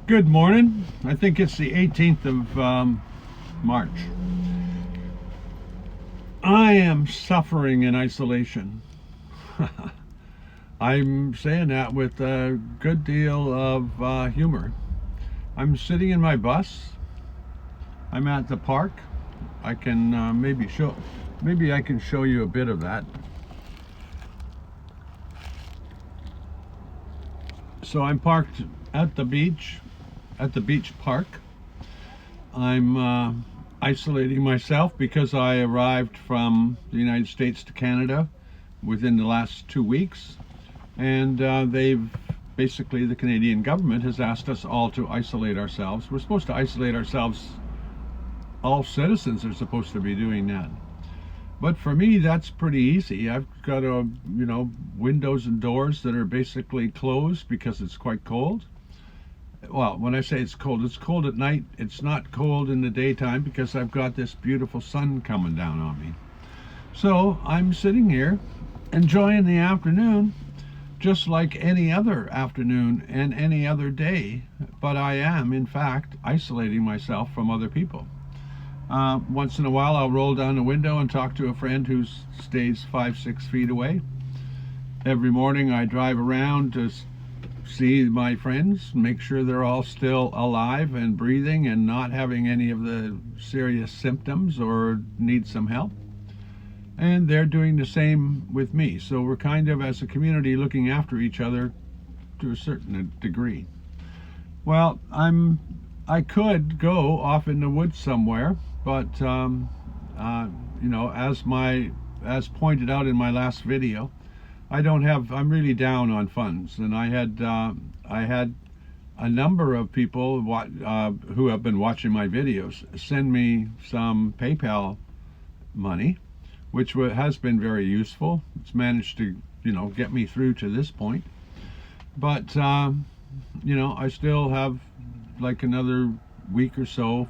Good morning. I think it's the 18th of March. I am suffering in isolation. I'm saying that with a good deal of humor. I'm sitting in my bus. I'm at the park. I can maybe I can show you a bit of that. So I'm parked at the beach park. I'm isolating myself because I arrived from the United States to Canada within the last 2 weeks, and the Canadian government has asked us all to isolate ourselves. We're supposed to isolate ourselves. All citizens are supposed to be doing that. But for me, that's pretty easy. I've got windows and doors that are basically closed because it's quite cold. Well, when I say it's cold at night. It's not cold in the daytime because I've got this beautiful sun coming down on me. So I'm sitting here enjoying the afternoon just like any other afternoon and any other day, but I am in fact isolating myself from other people. Once in a while I'll roll down the window and talk to a friend who stays 5-6 feet away. Every morning I drive around to see my friends, make sure they're all still alive and breathing and not having any of the serious symptoms or need some help. And they're doing the same with me. So we're kind of, as a community, looking after each other to a certain degree. Well, I could go off in the woods somewhere, but as pointed out in my last video, I'm really down on funds, and I had a number of people who have been watching my videos send me some PayPal money, which has been very useful. It's managed to get me through to this point, but I still have like another week or so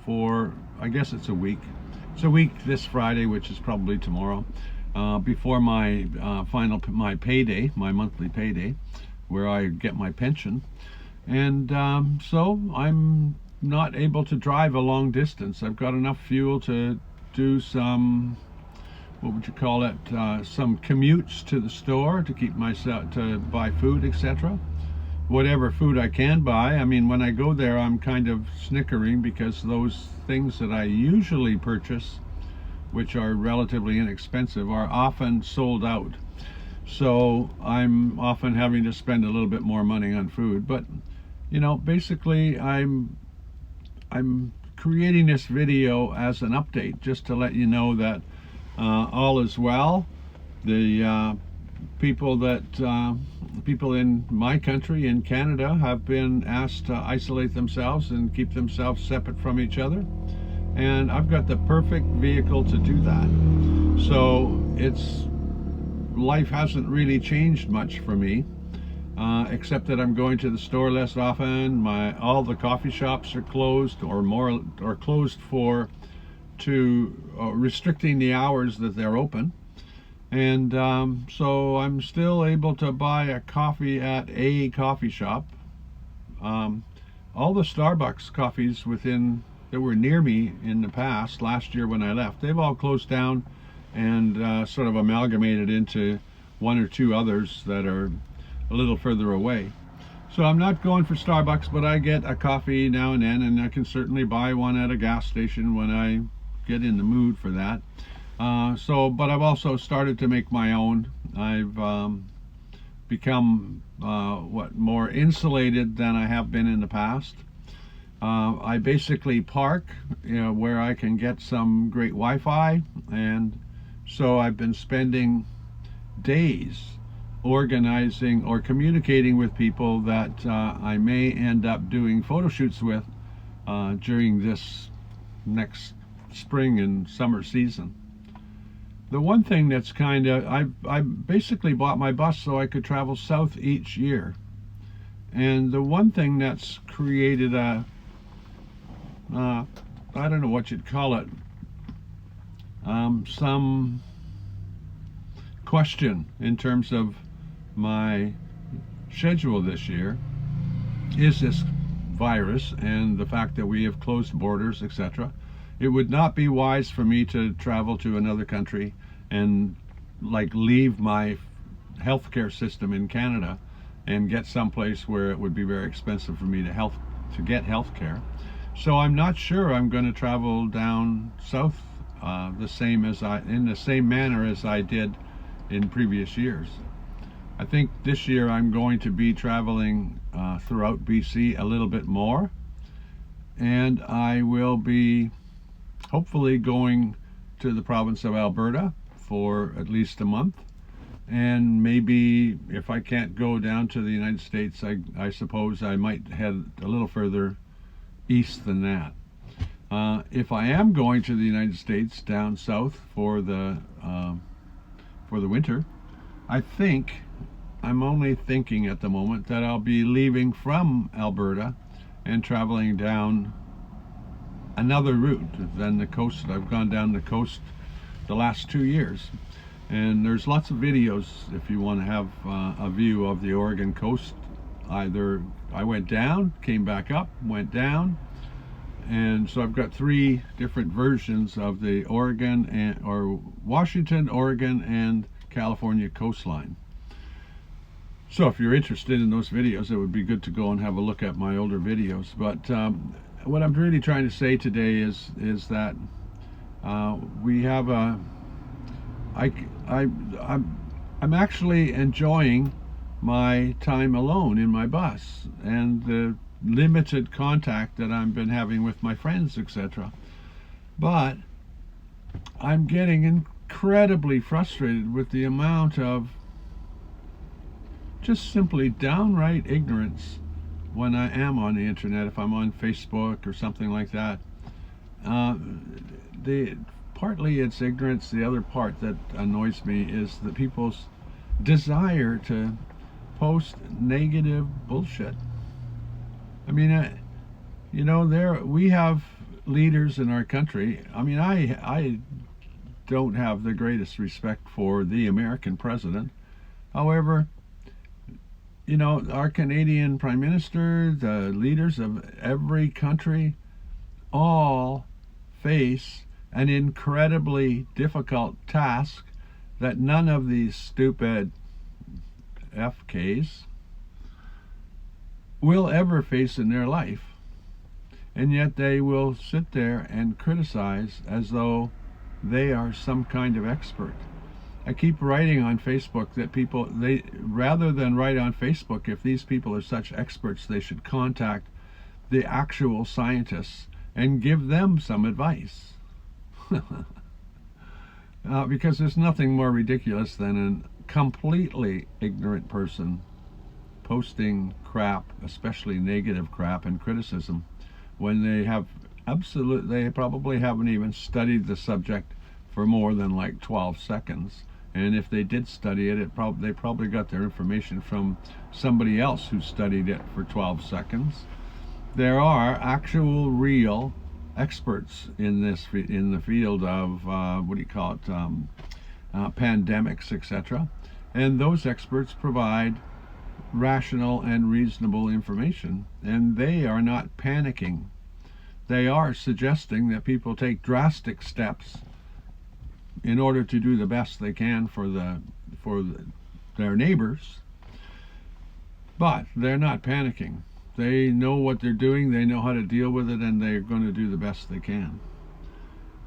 I guess it's a week. It's a week this Friday, which is probably tomorrow, before my payday, my monthly payday, where I get my pension. And so I'm not able to drive a long distance. I've got enough fuel to do some, what would you call it, some commutes to the store to keep myself, to buy food, etc. Whatever food I can buy. I mean, when I go there, I'm kind of snickering because those things that I usually purchase, which are relatively inexpensive, are often sold out. So I'm often having to spend a little bit more money on food. But basically I'm creating this video as an update, just to let you know that all is well. The people in my country, in Canada, have been asked to isolate themselves and keep themselves separate from each other, and I've got the perfect vehicle to do that. So life hasn't really changed much for me, except that I'm going to the store less often. All the coffee shops are closed, or closed restricting the hours that they're open. And so I'm still able to buy a coffee at a coffee shop. All the Starbucks coffees that were near me in the past, last year when I left, they've all closed down and sort of amalgamated into one or two others that are a little further away. So I'm not going for Starbucks, but I get a coffee now and then, and I can certainly buy one at a gas station when I get in the mood for that. But I've also started to make my own. I've become more insulated than I have been in the past. I basically park where I can get some great Wi-Fi, and so I've been spending days organizing or communicating with people that I may end up doing photo shoots with during this next spring and summer season. The one thing that's I basically bought my bus so I could travel south each year. And the one thing that's created I don't know what you'd call it, some question in terms of my schedule this year is this virus and the fact that we have closed borders, etc., it would not be wise for me to travel to another country and like leave my healthcare system in Canada and get someplace where it would be very expensive for me to get health care. So I'm not sure I'm going to travel down south in the same manner as I did in previous years. I think this year I'm going to be traveling throughout BC a little bit more, and I will be hopefully going to the province of Alberta for at least a month. And maybe if I can't go down to the United States, I suppose I might head a little further east than that. If I am going to the United States down south for the winter, I'm only thinking at the moment that I'll be leaving from Alberta and traveling down another route than the coast. I've gone down the coast the last 2 years, and there's lots of videos if you want to have a view of the Oregon coast. Either I went down, came back up, went down, and so I've got 3 different versions of the Washington, Oregon, and California coastline. So if you're interested in those videos, it would be good to go and have a look at my older videos. But what I'm really trying to say today is that we have I'm actually enjoying my time alone in my bus and the limited contact that I've been having with my friends, etc. But I'm getting incredibly frustrated with the amount of just simply downright ignorance when I am on the internet. If I'm on Facebook or something like that, partly it's ignorance. The other part that annoys me is the people's desire to post negative bullshit. I mean, we have leaders in our country. I mean, I don't have the greatest respect for the American president. However, our Canadian Prime Minister, the leaders of every country, all face an incredibly difficult task that none of these stupid FKs will ever face in their life. And yet they will sit there and criticize as though they are some kind of expert. I keep writing on Facebook that rather than write on Facebook, if these people are such experts, they should contact the actual scientists and give them some advice. Because there's nothing more ridiculous than a completely ignorant person posting crap, especially negative crap and criticism, when they probably haven't even studied the subject for more than like 12 seconds. And if they did study it, they probably got their information from somebody else who studied it for 12 seconds. There are actual, real experts in the field of pandemics, etc. And those experts provide rational and reasonable information, and they are not panicking. They are suggesting that people take drastic steps in order to do the best they can for their neighbors, but they're not panicking. They know what they're doing, they know how to deal with it, and they're going to do the best they can.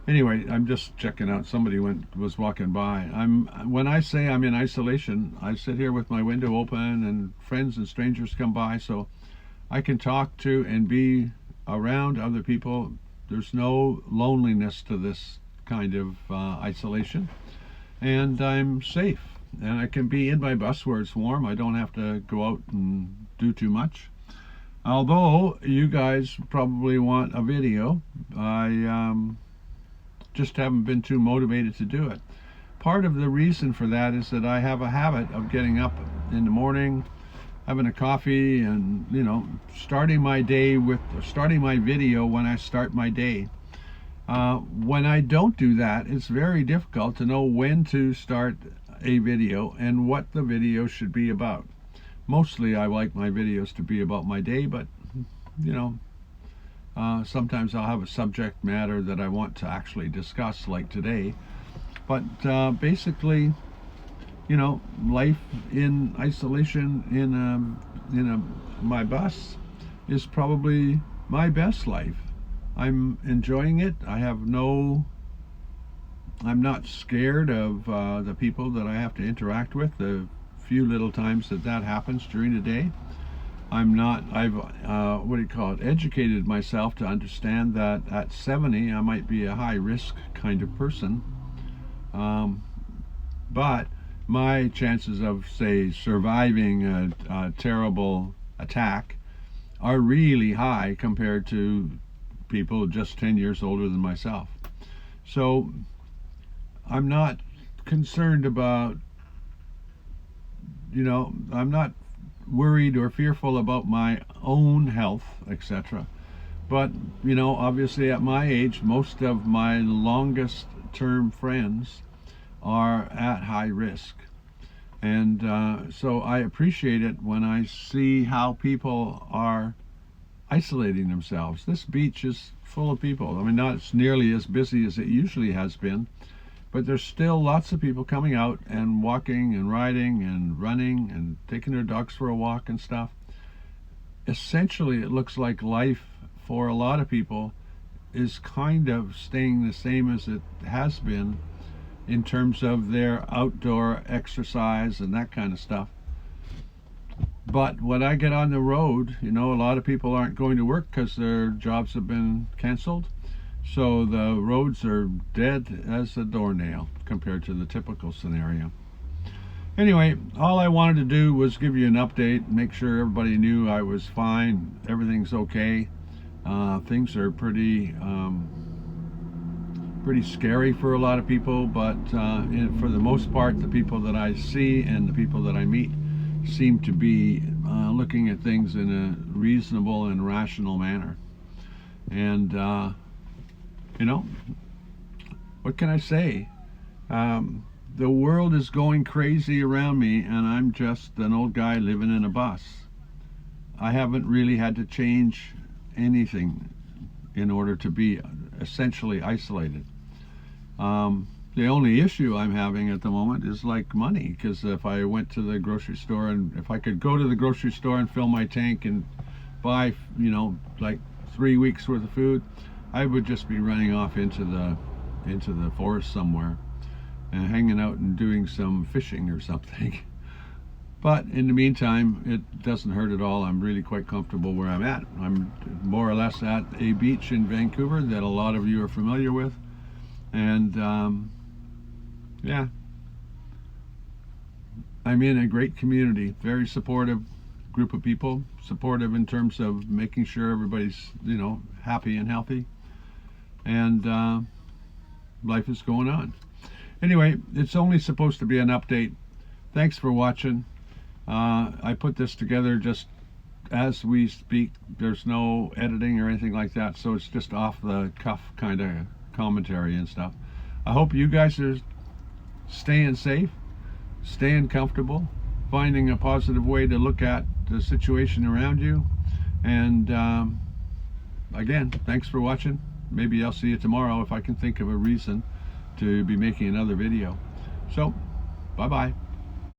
Anyway, I'm just checking out. Somebody was walking by. When I say I'm in isolation, I sit here with my window open and friends and strangers come by, so I can talk to and be around other people. There's no loneliness to this kind of isolation, and I'm safe, and I can be in my bus where it's warm. I don't have to go out and do too much. Although you guys probably want a video, I just haven't been too motivated to do it. Part of the reason for that is that I have a habit of getting up in the morning, having a coffee, and starting my video when I start my day. When I don't do that, it's very difficult to know when to start a video and what the video should be about. Mostly I like my videos to be about my day, but you know, sometimes I'll have a subject matter that I want to actually discuss, like today. But basically, you know, life in isolation in my bus is probably my best life. I'm enjoying it. I'm not scared of the people that I have to interact with, the few little times that happens during the day. I've what do you call it, educated myself to understand that at 70 I might be a high risk kind of person. But my chances of, say, surviving a terrible attack are really high compared to people just 10 years older than myself. So I'm not concerned about, I'm not worried or fearful about my own health, etc. But, obviously at my age, most of my longest term friends are at high risk. And so I appreciate it when I see how people are isolating themselves. This beach is full of people. I mean, not nearly as busy as it usually has been, but there's still lots of people coming out and walking and riding and running and taking their dogs for a walk and stuff. Essentially, it looks like life for a lot of people is kind of staying the same as it has been in terms of their outdoor exercise and that kind of stuff. But when I get on the road, a lot of people aren't going to work because their jobs have been canceled. So the roads are dead as a doornail compared to the typical scenario. Anyway, all I wanted to do was give you an update, make sure everybody knew I was fine, everything's okay. Things are pretty scary for a lot of people, but for the most part, the people that I see and the people that I meet seem to be looking at things in a reasonable and rational manner. And what can I say? The world is going crazy around me, and I'm just an old guy living in a bus. I haven't really had to change anything in order to be essentially isolated. The only issue I'm having at the moment is like money, because if I went to the grocery store, and if I could go to the grocery store and fill my tank and buy, like 3 weeks worth of food, I would just be running off into the forest somewhere and hanging out and doing some fishing or something. But in the meantime, it doesn't hurt at all. I'm really quite comfortable where I'm at. I'm more or less at a beach in Vancouver that a lot of you are familiar with. And yeah, I'm in a great community, very supportive group of people, supportive in terms of making sure everybody's, happy and healthy. And life is going on. Anyway, it's only supposed to be an update. Thanks for watching. I put this together just as we speak. There's no editing or anything like that, so it's just off the cuff kind of commentary and stuff. I hope you guys are staying safe, staying comfortable, finding a positive way to look at the situation around you. And again, thanks for watching. Maybe I'll see you tomorrow if I can think of a reason to be making another video. So, bye-bye.